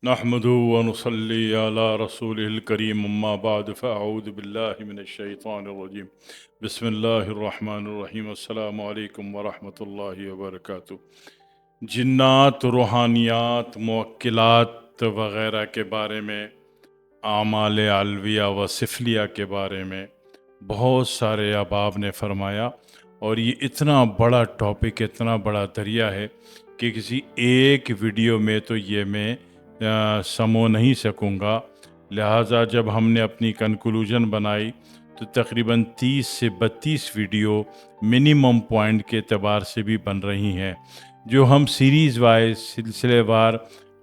نحمده ونصلي على رسوله الكريم اما بعد فاعوذ بالله من الشيطان الرجيم بسم الله الرحمن الرحیم السلام علیکم ورحمۃ اللہ وبرکاتہ۔ جنات، روحانیات، موکلات وغیرہ کے بارے میں، اعمال علویہ و سفلیہ کے بارے میں بہت سارے احباب نے فرمایا، اور یہ اتنا بڑا ٹاپک، اتنا بڑا دریا ہے کہ کسی ایک ویڈیو میں تو یہ میں سمو نہیں سکوں گا۔ لہٰذا جب ہم نے اپنی کنکلوژن بنائی تو تقریباً 30 سے 32 ویڈیو منیمم پوائنٹ کے اعتبار سے بھی بن رہی ہیں، جو ہم سیریز وائز، سلسلے وار،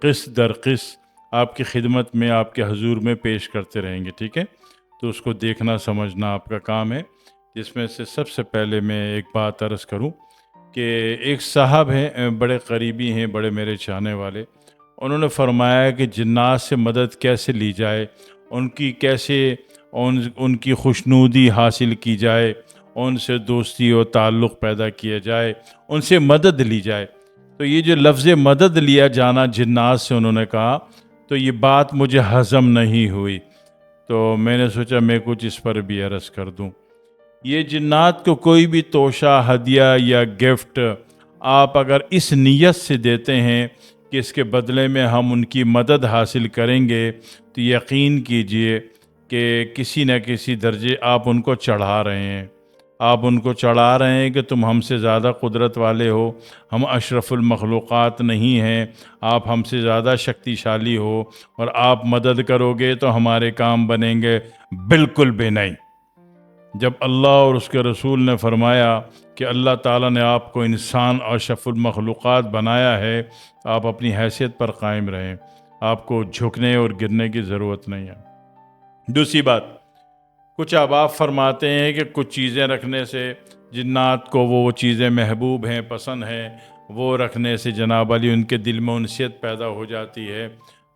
قسط در قسط آپ کی خدمت میں، آپ کے حضور میں پیش کرتے رہیں گے، ٹھیک ہے؟ تو اس کو دیکھنا سمجھنا آپ کا کام ہے۔ جس میں سے سب سے پہلے میں ایک بات عرض کروں کہ ایک صاحب ہیں، بڑے قریبی ہیں، بڑے میرے چاہنے والے، انہوں نے فرمایا کہ جنات سے مدد کیسے لی جائے، ان کی کیسے ان کی خوشنودی حاصل کی جائے، ان سے دوستی و تعلق پیدا کیا جائے، ان سے مدد لی جائے۔ تو یہ جو لفظ مدد لیا جانا جنات سے انہوں نے کہا، تو یہ بات مجھے ہضم نہیں ہوئی، تو میں نے سوچا میں کچھ اس پر بھی عرض کر دوں۔ یہ جنات کو کوئی بھی توشہ، ہدیہ یا گفٹ آپ اگر اس نیت سے دیتے ہیں کہ اس کے بدلے میں ہم ان کی مدد حاصل کریں گے، تو یقین کیجئے کہ کسی نہ کسی درجے آپ ان کو چڑھا رہے ہیں۔ آپ ان کو چڑھا رہے ہیں کہ تم ہم سے زیادہ قدرت والے ہو، ہم اشرف المخلوقات نہیں ہیں، آپ ہم سے زیادہ شکتی شالی ہو، اور آپ مدد کرو گے تو ہمارے کام بنیں گے۔ بالکل بھی نہیں۔ جب اللہ اور اس کے رسول نے فرمایا کہ اللہ تعالیٰ نے آپ کو انسان اور اشرف المخلوقات بنایا ہے، آپ اپنی حیثیت پر قائم رہیں، آپ کو جھکنے اور گرنے کی ضرورت نہیں ہے۔ دوسری بات، کچھ احباب فرماتے ہیں کہ کچھ چیزیں رکھنے سے جنات کو وہ چیزیں محبوب ہیں، پسند ہیں، وہ رکھنے سے جناب علی ان کے دل میں انسیت پیدا ہو جاتی ہے۔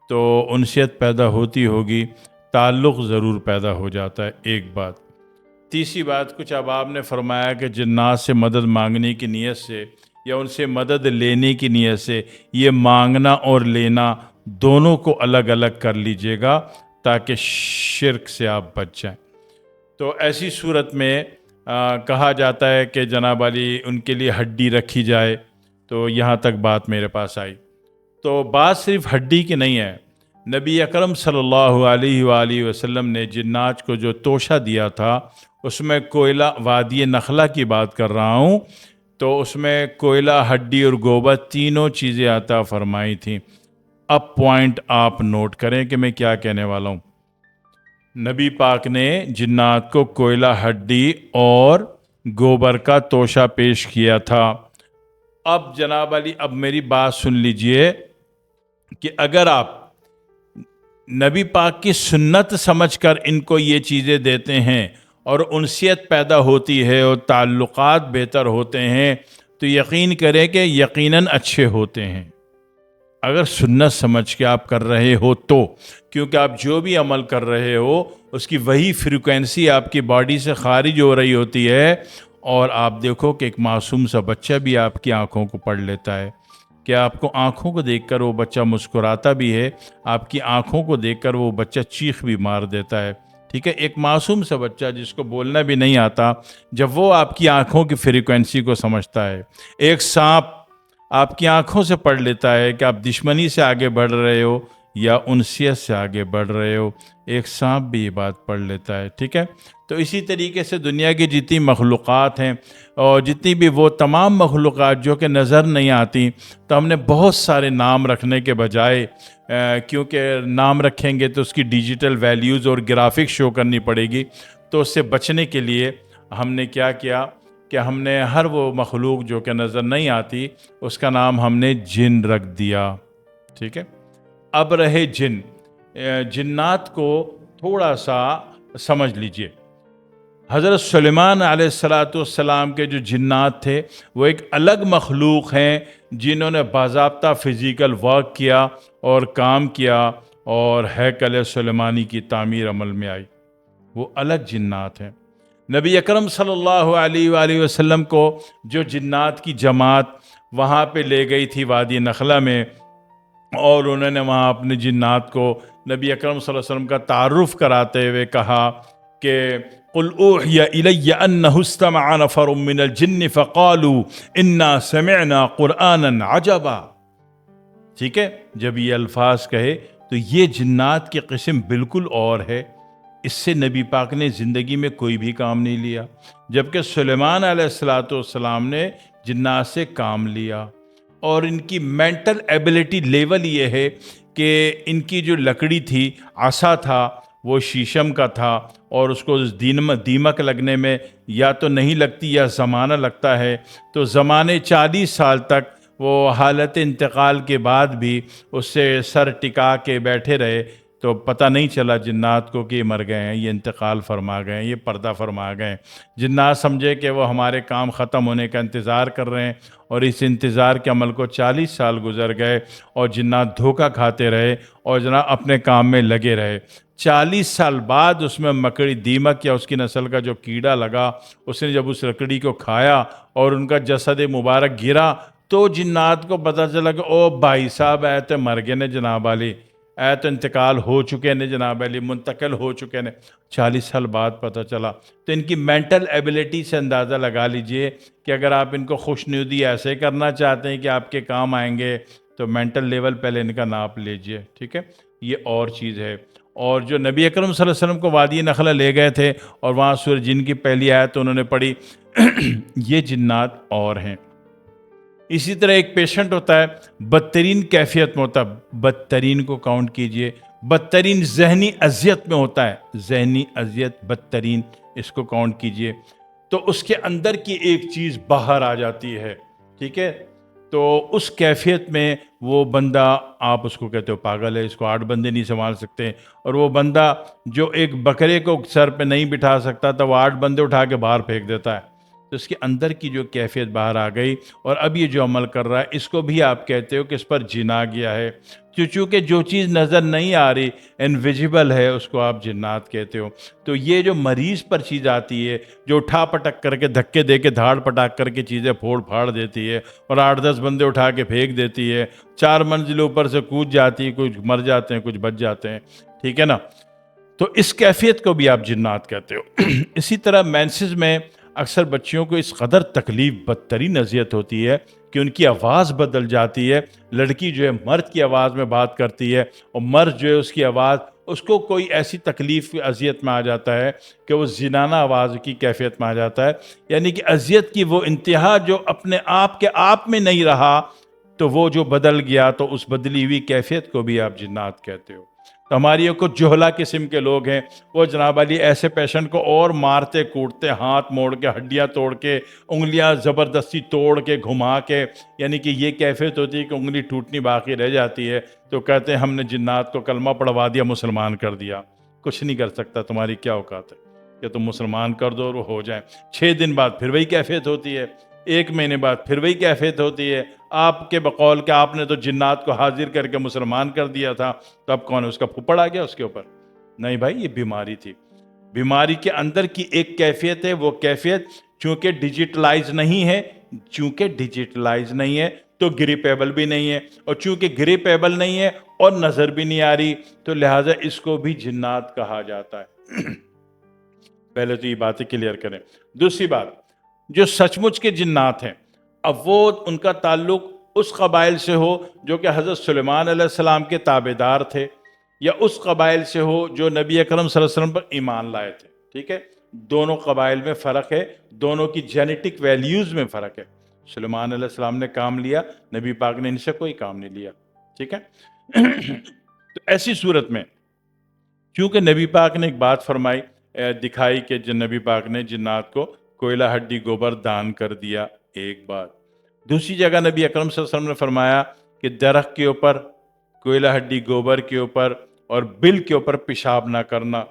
تو انسیت پیدا ہوتی ہوگی، تعلق ضرور پیدا ہو جاتا ہے، ایک بات۔ تیسری بات، کچھ احباب نے فرمایا کہ جنات سے مدد مانگنے کی نیت سے یا ان سے مدد لینے کی نیت سے، یہ مانگنا اور لینا دونوں کو الگ الگ کر لیجئے گا تاکہ شرک سے آپ بچ جائیں۔ تو ایسی صورت میں کہا جاتا ہے کہ جناب علی ان کے لیے ہڈی رکھی جائے، تو یہاں تک بات میرے پاس آئی۔ تو بات صرف ہڈی کی نہیں ہے، نبی اکرم صلی اللہ علیہ وآلہ وسلم نے جنات کو جو توشہ دیا تھا، اس میں کوئلہ، وادی نخلہ کی بات کر رہا ہوں، تو اس میں کوئلہ، ہڈی اور گوبر تینوں چیزیں عطا فرمائی تھیں۔ اب پوائنٹ آپ نوٹ کریں کہ میں کیا کہنے والا ہوں۔ نبی پاک نے جنات کو کوئلہ، ہڈی اور گوبر کا توشہ پیش کیا تھا۔ اب جناب علی، اب میری بات سن لیجئے کہ اگر آپ نبی پاک کی سنت سمجھ کر ان کو یہ چیزیں دیتے ہیں اور انسیت پیدا ہوتی ہے اور تعلقات بہتر ہوتے ہیں، تو یقین کریں کہ یقیناً اچھے ہوتے ہیں۔ اگر سنت سمجھ کے آپ کر رہے ہو تو، کیونکہ آپ جو بھی عمل کر رہے ہو اس کی وہی فریکوینسی آپ کی باڈی سے خارج ہو رہی ہوتی ہے، اور آپ دیکھو کہ ایک معصوم سا بچہ بھی آپ کی آنکھوں کو پڑھ لیتا ہے، کہ آپ کو آنکھوں کو دیکھ کر وہ بچہ مسکراتا بھی ہے، آپ کی آنکھوں کو دیکھ کر وہ بچہ چیخ بھی مار دیتا ہے، ٹھیک ہے؟ ایک معصوم سا بچہ جس کو بولنا بھی نہیں آتا، جب وہ آپ کی آنکھوں کی فریکوینسی کو سمجھتا ہے، ایک سانپ آپ کی آنکھوں سے پڑھ لیتا ہے کہ آپ دشمنی سے آگے بڑھ رہے ہو یا انسیت سے آگے بڑھ رہے ہو، ایک سانپ بھی یہ بات پڑھ لیتا ہے، ٹھیک ہے؟ تو اسی طریقے سے دنیا کی جتنی مخلوقات ہیں اور جتنی بھی وہ تمام مخلوقات جو کہ نظر نہیں آتی، تو ہم نے بہت سارے نام رکھنے کے بجائے، کیونکہ نام رکھیں گے تو اس کی ڈیجیٹل ویلیوز اور گرافک شو کرنی پڑے گی، تو اس سے بچنے کے لیے ہم نے کیا کیا کہ ہم نے ہر وہ مخلوق جو کہ نظر نہیں آتی اس کا نام ہم نے جن رکھ دیا، ٹھیک ہے؟ اب رہے جن، جنات کو تھوڑا سا سمجھ لیجئے۔ حضرت سلیمان علیہ السلام کے جو جنات تھے وہ ایک الگ مخلوق ہیں، جنہوں نے باضابطہ فزیکل ورک کیا اور کام کیا اور ہیکل سلیمانی کی تعمیر عمل میں آئی، وہ الگ جنات ہیں۔ نبی اکرم صلی اللہ علیہ وآلہ وسلم کو جو جنات کی جماعت وہاں پہ لے گئی تھی وادی نخلہ میں، اور انہوں نے وہاں اپنے جنات کو نبی اکرم صلی اللہ علیہ وسلم کا تعارف کراتے ہوئے کہا کہ قل اوحی الی انہ استمع نفر من الجن فقالوا انا سمعنا قرآنا عجبا. ٹھیک ہے، جب یہ الفاظ کہے تو یہ جنات کی قسم بالکل اور ہے. اس سے نبی پاک نے زندگی میں کوئی بھی کام نہیں لیا، جبکہ سلیمان علیہ السلام نے جنات سے کام لیا. اور ان کی مینٹل ایبلٹی لیول یہ ہے کہ ان کی جو لکڑی تھی، عصا تھا، وہ شیشم کا تھا، اور اس کو دیمک لگنے میں یا تو نہیں لگتی یا زمانہ لگتا ہے. تو زمانے 40 سال تک وہ حالت انتقال کے بعد بھی اس سے سر ٹکا کے بیٹھے رہے، تو پتہ نہیں چلا جنات کو کہ یہ مر گئے ہیں، یہ انتقال فرما گئے ہیں، یہ پردہ فرما گئے ہیں. جنات سمجھے کہ وہ ہمارے کام ختم ہونے کا انتظار کر رہے ہیں، اور اس انتظار کے عمل کو 40 سال گزر گئے، اور جنات دھوکہ کھاتے رہے اور جناب اپنے کام میں لگے رہے. 40 سال بعد اس میں مکڑی دیمک یا اس کی نسل کا جو کیڑا لگا، اس نے جب اس لکڑی کو کھایا اور ان کا جسد مبارک گرا، تو جنات کو پتہ چلا کہ او بھائی صاحب اے تو مر گئے نے جناب علی، اے تو انتقال ہو چکے نے جناب علی، منتقل ہو چکے نے. 40 سال بعد پتہ چلا. تو ان کی مینٹل ایبلٹی سے اندازہ لگا لیجئے کہ اگر آپ ان کو خوش نودی ایسے کرنا چاہتے ہیں کہ آپ کے کام آئیں گے، تو مینٹل لیول پہلے ان کا ناپ لیجئے. ٹھیک ہے، یہ اور چیز ہے. اور جو نبی اکرم صلی اللہ علیہ وسلم کو وادی نخلہ لے گئے تھے اور وہاں سورہ جن کی پہلی آیت انہوں نے پڑھی، یہ جنات اور ہیں. اسی طرح ایک پیشنٹ ہوتا ہے، بدترین کیفیت میں ہوتا ہے، بدترین کو کاؤنٹ کیجئے، بدترین ذہنی اذیت میں ہوتا ہے، ذہنی اذیت بدترین، اس کو کاؤنٹ کیجئے. تو اس کے اندر کی ایک چیز باہر آ جاتی ہے. ٹھیک ہے، تو اس کیفیت میں وہ بندہ، آپ اس کو کہتے ہو پاگل ہے، اس کو 8 بندے نہیں سنبھال سکتے. اور وہ بندہ جو ایک بکرے کو سر پہ نہیں بٹھا سکتا تھا، وہ 8 بندے اٹھا کے باہر پھینک دیتا ہے. تو اس کے اندر کی جو کیفیت باہر آ گئی، اور اب یہ جو عمل کر رہا ہے، اس کو بھی آپ کہتے ہو کہ اس پر جن آ گیا ہے. چونکہ جو چیز نظر نہیں آ رہی، انویزیبل ہے، اس کو آپ جنات کہتے ہو. تو یہ جو مریض پر چیز آتی ہے، جو اٹھا پٹک کر کے دھکے دے کے دھاڑ پٹاک کر کے چیزیں پھوڑ پھاڑ دیتی ہے، اور 8-10 بندے اٹھا کے پھینک دیتی ہے، 4 منزل اوپر سے کود جاتی ہے، کچھ مر جاتے ہیں، کچھ بچ جاتے ہیں. ٹھیک ہے نا، تو اس کیفیت کو بھی آپ جنات کہتے ہو. اسی طرح مینسز میں اکثر بچیوں کو اس قدر تکلیف، بدترین اذیت ہوتی ہے کہ ان کی آواز بدل جاتی ہے. لڑکی جو ہے مرد کی آواز میں بات کرتی ہے، اور مرد جو ہے اس کی آواز، اس کو کوئی ایسی تکلیف اذیت میں آ جاتا ہے کہ وہ زنانہ آواز کی کیفیت میں آ جاتا ہے. یعنی کہ اذیت کی وہ انتہا جو اپنے آپ کے آپ میں نہیں رہا، تو وہ جو بدل گیا، تو اس بدلی ہوئی کیفیت کو بھی آپ جنات کہتے ہو. تو ہماری کچھ جوہلا قسم کے لوگ ہیں، وہ جناب علی ایسے پیشنٹ کو اور مارتے کوٹتے، ہاتھ موڑ کے، ہڈیاں توڑ کے، انگلیاں زبردستی توڑ کے، گھما کے، یعنی کہ یہ کیفیت ہوتی ہے کہ انگلی ٹوٹنی باقی رہ جاتی ہے، تو کہتے ہیں ہم نے جنات کو کلمہ پڑھوا دیا، مسلمان کر دیا. کچھ نہیں کر سکتا، تمہاری کیا اوقات ہے کہ تم مسلمان کر دو اور وہ ہو جائیں. 6 دن بعد پھر وہی کیفیت ہوتی ہے، 1 مہینے بعد پھر وہی کیفیت ہوتی ہے. آپ کے بقول کہ آپ نے تو جنات کو حاضر کر کے مسلمان کر دیا تھا، تو اب کون ہے، اس کا پھپڑ آ گیا اس کے اوپر؟ نہیں بھائی، یہ بیماری تھی. بیماری کے اندر کی ایک کیفیت ہے، وہ کیفیت چونکہ ڈیجیٹلائز نہیں ہے تو گریپیبل بھی نہیں ہے، اور چونکہ گریپیبل نہیں ہے اور نظر بھی نہیں آ رہی، تو لہٰذا اس کو بھی جنات کہا جاتا ہے. پہلے تو یہ باتیں کلیئر کریں. دوسری بات، جو سچ مچ کے جنات ہیں، اب وہ ان کا تعلق اس قبائل سے ہو جو کہ حضرت سلیمان علیہ السلام کے تابعدار تھے، یا اس قبائل سے ہو جو نبی اکرم صلی اللہ علیہ وسلم پر ایمان لائے تھے. ٹھیک ہے، دونوں قبائل میں فرق ہے، دونوں کی جینیٹک ویلیوز میں فرق ہے. سلیمان علیہ السلام نے کام لیا، نبی پاک نے ان سے کوئی کام نہیں لیا. ٹھیک ہے. تو ایسی صورت میں چونکہ نبی پاک نے ایک بات فرمائی، دکھائی کہ نبی پاک نے جنات کو کوئلہ ہڈی گوبر دان کر دیا، ایک بات. دوسری جگہ نبی اکرم صلی اللہ علیہ وسلم نے فرمایا کہ درخت کے اوپر، کوئلہ ہڈی گوبر کے اوپر اور بل کے اوپر پیشاب نہ کرنا.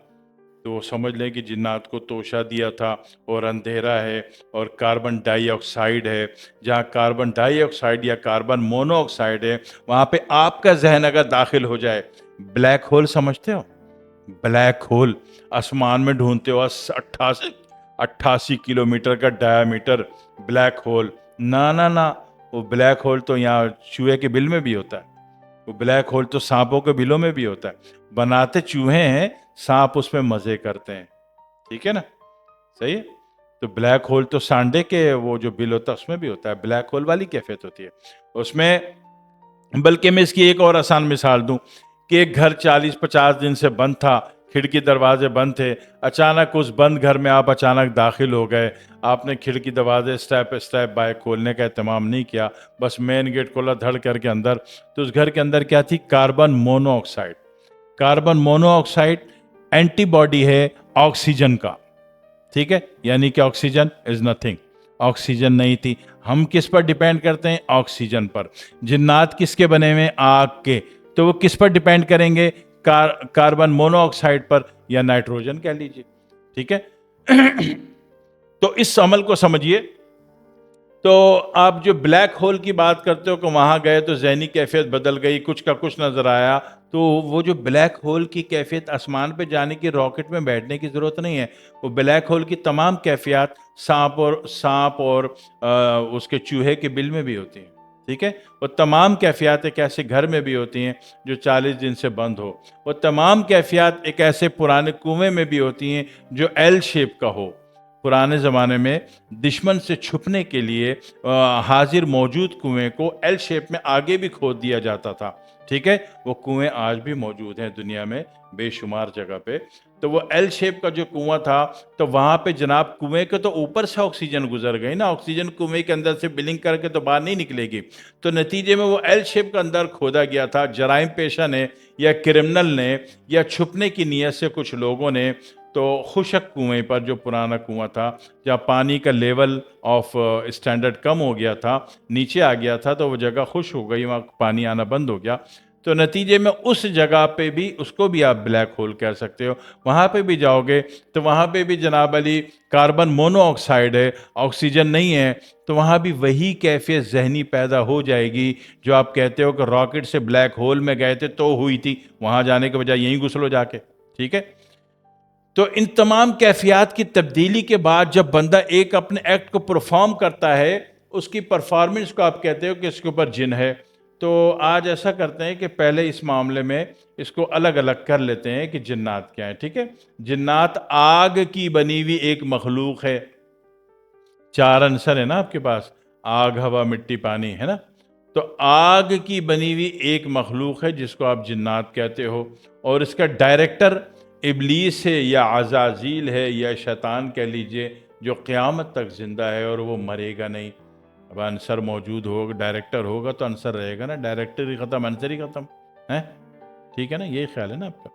تو وہ سمجھ لیں کہ جنات کو توشہ دیا تھا، اور اندھیرا ہے اور کاربن ڈائی آکسائڈ ہے. جہاں کاربن ڈائی آکسائڈ یا کاربن مونو آکسائڈ ہے، وہاں پہ آپ کا ذہن اگر داخل ہو جائے، بلیک ہول سمجھتے ہو؟ بلیک ہول آسمان میں ڈھونڈتے ہو، 88 کلومیٹر کا ڈایا میٹر بلیک ہول. نہ وہ بلیک ہول تو یہاں چوہے کے بل میں بھی ہوتا ہے. وہ بلیک ہول تو سانپوں کے بلوں میں بھی ہوتا ہے، بناتے چوہے ہیں، سانپ اس میں مزے کرتے ہیں، ٹھیک ہے نا، صحیح ہے. تو بلیک ہول تو سانڈے کے وہ جو بل ہوتا ہے اس میں بھی ہوتا ہے، بلیک ہول والی کیفیت ہوتی ہے اس میں. بلکہ میں اس کی ایک اور آسان مثال دوں کہ ایک گھر 40-50 دن سے بند تھا، کھڑکی دروازے بند تھے، اچانک اس بند گھر میں آپ اچانک داخل ہو گئے، آپ نے کھڑکی دروازے اسٹیپ بائی کھولنے کا اہتمام نہیں کیا، بس مین گیٹ کھولا دھڑ کر کے اندر. تو اس گھر کے اندر کیا تھی؟ Carbon monoxide. Carbon monoxide antibody ہے آکسیجن کا، ٹھیک ہے، یعنی کہ آکسیجن از نتھنگ، آکسیجن نہیں تھی. ہم کس پر ڈیپینڈ کرتے ہیں؟ آکسیجن پر. جنات کس کے بنے ہوئے؟ آگ کے. تو وہ کس پر ڈیپینڈ کریں گے؟ کاربن مونو آکسائڈ پر یا نائٹروجن کہہ لیجیے، ٹھیک ہے. تو اس عمل کو سمجھیے. تو آپ جو بلیک ہول کی بات کرتے ہو کہ وہاں گئے تو ذہنی کیفیت بدل گئی، کچھ کا کچھ نظر آیا، تو وہ جو بلیک ہول کی کیفیت آسمان پہ جانے کی راکٹ میں بیٹھنے کی ضرورت نہیں ہے. وہ بلیک ہول کی تمام کیفیات سانپ اور اس کے چوہے کے بل میں بھی ہوتی ہیں، ٹھیک ہے. وہ تمام کیفیات ایک ایسے گھر میں بھی ہوتی ہیں جو 40 دن سے بند ہو. وہ تمام کیفیات ایک ایسے پرانے کنویں میں بھی ہوتی ہیں جو ایل شیپ کا ہو. پرانے زمانے میں دشمن سے چھپنے کے لیے حاضر موجود کنویں کو ایل شیپ میں آگے بھی کھود دیا جاتا تھا، ٹھیک ہے. وہ کنویں آج بھی موجود ہیں دنیا میں بے شمار جگہ پہ. تو وہ ایل شیپ کا جو کنواں تھا، تو وہاں پہ جناب کنویں کے تو اوپر سے آکسیجن گزر گئی نا، آکسیجن کنویں کے اندر سے بلنگ کر کے تو باہر نہیں نکلے گی. تو نتیجے میں وہ ایل شیپ کا اندر کھودا گیا تھا. جرائم پیشہ نے یا کرمنل نے یا چھپنے کی نیت سے کچھ لوگوں نے تو خشک کنویں پر، جو پرانا کنواں تھا جہاں پانی کا لیول آف اسٹینڈرڈ کم ہو گیا تھا، نیچے آ گیا تھا، تو وہ جگہ خشک ہو گئی، وہاں پانی آنا بند ہو گیا. تو نتیجے میں اس جگہ پہ بھی، اس کو بھی آپ بلیک ہول کہہ سکتے ہو، وہاں پہ بھی جاؤ گے تو وہاں پہ بھی جناب علی کاربن مونو آکسائڈ ہے، آکسیجن نہیں ہے. تو وہاں بھی وہی کیفیت ذہنی پیدا ہو جائے گی جو آپ کہتے ہو کہ راکٹ سے بلیک ہول میں گئے تھے تو ہوئی تھی، وہاں جانے کے بجائے یہیں گھسلو جا کے، ٹھیک ہے. تو ان تمام کیفیات کی تبدیلی کے بعد جب بندہ ایک اپنے ایکٹ کو پرفارم کرتا ہے، اس کی پرفارمنس کو آپ کہتے ہو کہ اس کے اوپر جن ہے. تو آج ایسا کرتے ہیں کہ پہلے اس معاملے میں اس کو الگ الگ کر لیتے ہیں کہ جنات کیا ہیں، ٹھیک ہے. جنات آگ کی بنی ہوئی ایک مخلوق ہے. 4 عنصر ہے نا آپ کے پاس، آگ، ہوا، مٹی، پانی، ہے نا. تو آگ کی بنی ہوئی ایک مخلوق ہے جس کو آپ جنات کہتے ہو، اور اس کا ڈائریکٹر ابلیس ہے یا عزازیل ہے یا شیطان کہہ لیجئے، جو قیامت تک زندہ ہے اور وہ مرے گا نہیں. اب عنصر موجود ہوگا، ڈائریکٹر ہوگا تو عنصر رہے گا نا، ڈائریکٹر ہی ختم عنصر ہی ختم ہے، ٹھیک ہے نا. یہی خیال ہے نا آپ کا.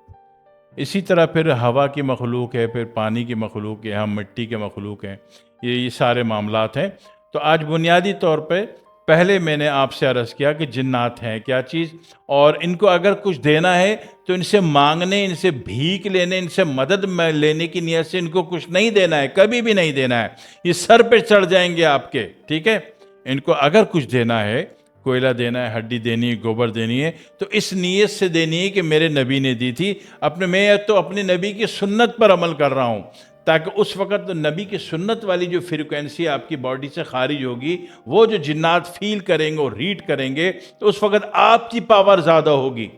اسی طرح پھر ہوا کی مخلوق ہے، پھر پانی کی مخلوق ہے، ہم مٹی کے مخلوق ہیں. یہ سارے معاملات ہیں. تو آج بنیادی طور پہ پہلے میں نے آپ سے عرض کیا کہ جنات ہیں کیا چیز، اور ان کو اگر کچھ دینا ہے تو ان سے مانگنے، ان سے بھیک لینے، ان سے مدد لینے کی نیت سے ان کو کچھ نہیں دینا ہے، کبھی بھی نہیں دینا ہے. یہ سر پہ چڑھ جائیں گے آپ کے، ٹھیک ہے. ان کو اگر کچھ دینا ہے، کوئلہ دینا ہے، ہڈی دینی ہے، گوبر دینی ہے، تو اس نیت سے دینی ہے کہ میرے نبی نے دی تھی. میں تو اپنے نبی کی سنت پر عمل کر رہا ہوں، تاکہ اس وقت نبی کی سنت والی جو فریکوینسی آپ کی باڈی سے خارج ہوگی، وہ جو جنات فیل کریں گے اور ریڈ کریں گے، تو اس وقت آپ کی پاور زیادہ ہوگی.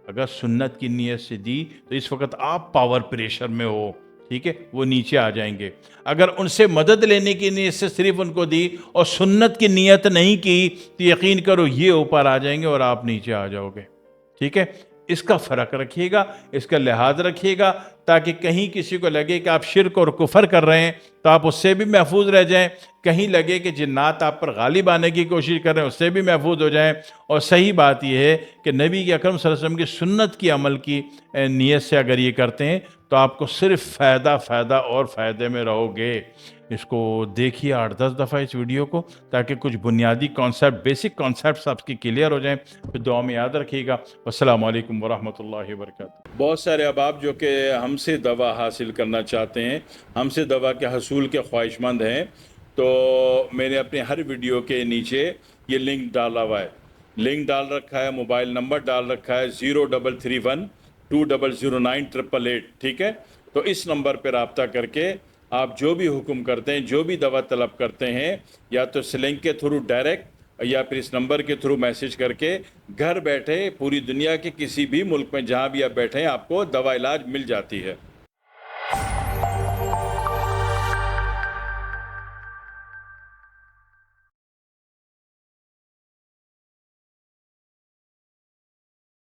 اگر سنت کی نیت سے دی تو اس وقت آپ پاور پریشر میں ہو، ٹھیک ہے، وہ نیچے آ جائیں گے. اگر ان سے مدد لینے کی نیت سے صرف ان کو دی اور سنت کی نیت نہیں کی تو یقین کرو یہ اوپر آ جائیں گے اور آپ نیچے آ جاؤ گے، ٹھیک ہے. اس کا فرق رکھیے گا، اس کا لحاظ رکھیے گا، تاکہ کہیں کسی کو لگے کہ آپ شرک اور کفر کر رہے ہیں تو آپ اس سے بھی محفوظ رہ جائیں. کہیں لگے کہ جنات آپ پر غالب آنے کی کوشش کر رہے ہیں، اس سے بھی محفوظ ہو جائیں. اور صحیح بات یہ ہے کہ نبی کے اکرم صلی اللہ علیہ وسلم کی سنت کی عمل کی نیت سے اگر یہ کرتے ہیں تو آپ کو صرف فائدہ اور فائدے میں رہو گے. اس کو دیکھیے 8-10 دفعہ اس ویڈیو کو، تاکہ کچھ بنیادی کانسیپٹ، بیسک کانسیپٹس آپ کی کلیئر ہو جائیں. پھر دعا میں یاد رکھیے گا. السلام علیکم ورحمۃ اللہ وبرکاتہ. بہت سارے احباب جو کہ ہم سے دوا حاصل کرنا چاہتے ہیں، ہم سے دوا کے حصول کے خواہش مند ہیں، تو میں نے اپنے ہر ویڈیو کے نیچے یہ لنک ڈالا ہوا ہے، لنک ڈال رکھا ہے، موبائل نمبر ڈال رکھا ہے 0331-2009-888، ٹھیک ہے. تو اس نمبر پہ رابطہ کر کے آپ جو بھی حکم کرتے ہیں، جو بھی دوا طلب کرتے ہیں، یا تو سلنگ کے تھرو ڈائریکٹ یا پھر اس نمبر کے تھرو میسج کر کے گھر بیٹھے پوری دنیا کے کسی بھی ملک میں جہاں بھی آپ بیٹھے ہیں آپ کو دوا علاج مل جاتی ہے.